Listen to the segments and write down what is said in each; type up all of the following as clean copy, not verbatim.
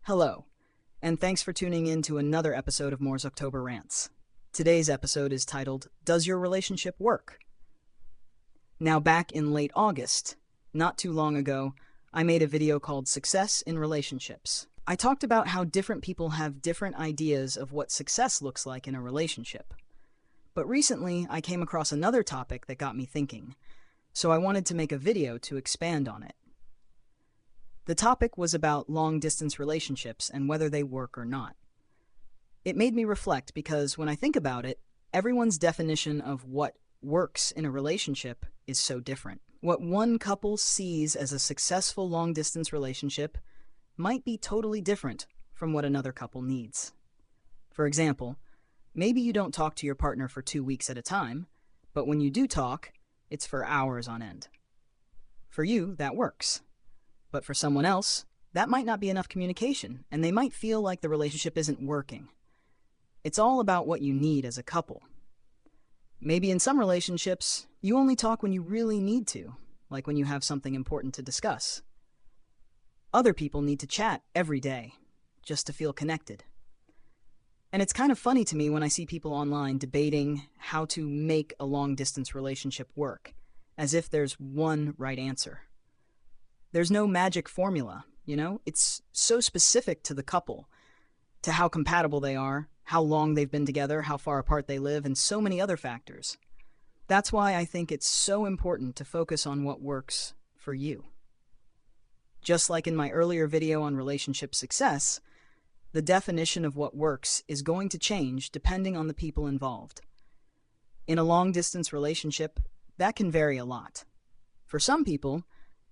Hello, and thanks for tuning in to another episode of Moore's October Rants. Today's episode is titled, Does Your Relationship Work? Now, back in late August, not too long ago, I made a video called Success in Relationships. I talked about how different people have different ideas of what success looks like in a relationship. But recently, I came across another topic that got me thinking, so I wanted to make a video to expand on it. The topic was about long-distance relationships and whether they work or not. It made me reflect because when I think about it, everyone's definition of what works in a relationship is so different. What one couple sees as a successful long-distance relationship might be totally different from what another couple needs. For example, maybe you don't talk to your partner for 2 weeks at a time, but when you do talk, it's for hours on end. For you, that works. But for someone else, that might not be enough communication, and they might feel like the relationship isn't working. It's all about what you need as a couple. Maybe in some relationships, you only talk when you really need to, like when you have something important to discuss. Other people need to chat every day, just to feel connected. And it's kind of funny to me when I see people online debating how to make a long-distance relationship work, as if there's one right answer. There's no magic formula, It's so specific to the couple, to how compatible they are, how long they've been together, how far apart they live, and so many other factors. That's why I think it's so important to focus on what works for you. Just like in my earlier video on relationship success, the definition of what works is going to change depending on the people involved. In a long-distance relationship, that can vary a lot. For some people,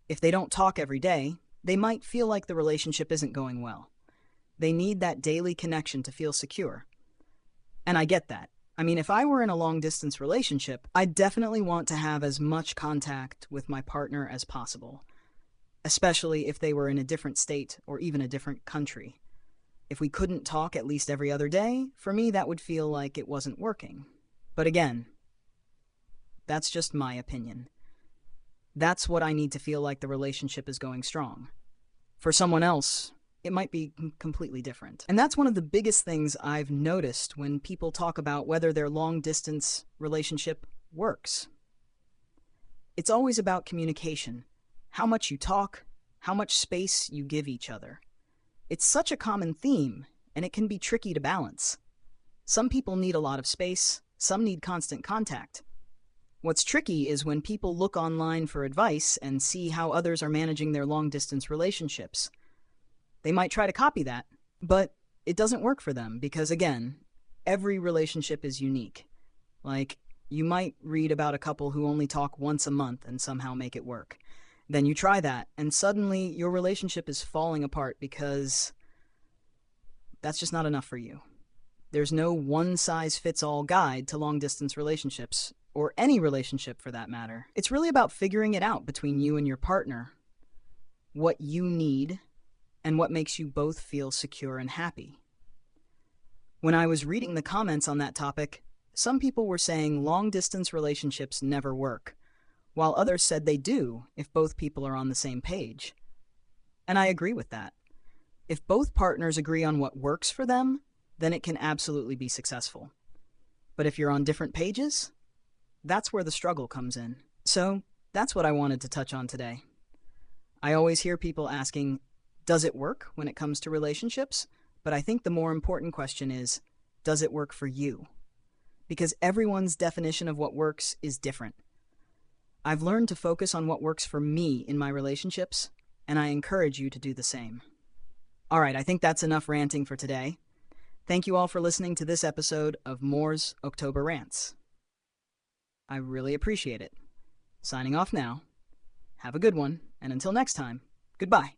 if they don't talk every day, they might feel like the relationship isn't going well. They need that daily connection to feel secure. And I get that. If I were in a long-distance relationship, I'd definitely want to have as much contact with my partner as possible, especially if they were in a different state or even a different country. If we couldn't talk at least every other day, for me that would feel like it wasn't working. But again, that's just my opinion. That's what I need to feel like the relationship is going strong. For someone else, it might be completely different. And that's one of the biggest things I've noticed when people talk about whether their long-distance relationship works. It's always about communication, how much you talk, how much space you give each other. It's such a common theme, and it can be tricky to balance. Some people need a lot of space, some need constant contact. What's tricky is when people look online for advice and see how others are managing their long-distance relationships. They might try to copy that, but it doesn't work for them because, again, every relationship is unique. Like, you might read about a couple who only talk once a month and somehow make it work. Then you try that, and suddenly your relationship is falling apart because that's just not enough for you. There's no one-size-fits-all guide to long-distance relationships, or any relationship for that matter. It's really about figuring it out between you and your partner, what you need, and what makes you both feel secure and happy. When I was reading the comments on that topic, some people were saying long-distance relationships never work, while others said they do if both people are on the same page. And I agree with that. If both partners agree on what works for them, then it can absolutely be successful. But if you're on different pages, that's where the struggle comes in. So that's what I wanted to touch on today. I always hear people asking, does it work when it comes to relationships? But I think the more important question is, does it work for you? Because everyone's definition of what works is different. I've learned to focus on what works for me in my relationships, and I encourage you to do the same. All right, I think that's enough ranting for today. Thank you all for listening to this episode of Moore's October Rants. I really appreciate it. Signing off now. Have a good one, and until next time, goodbye.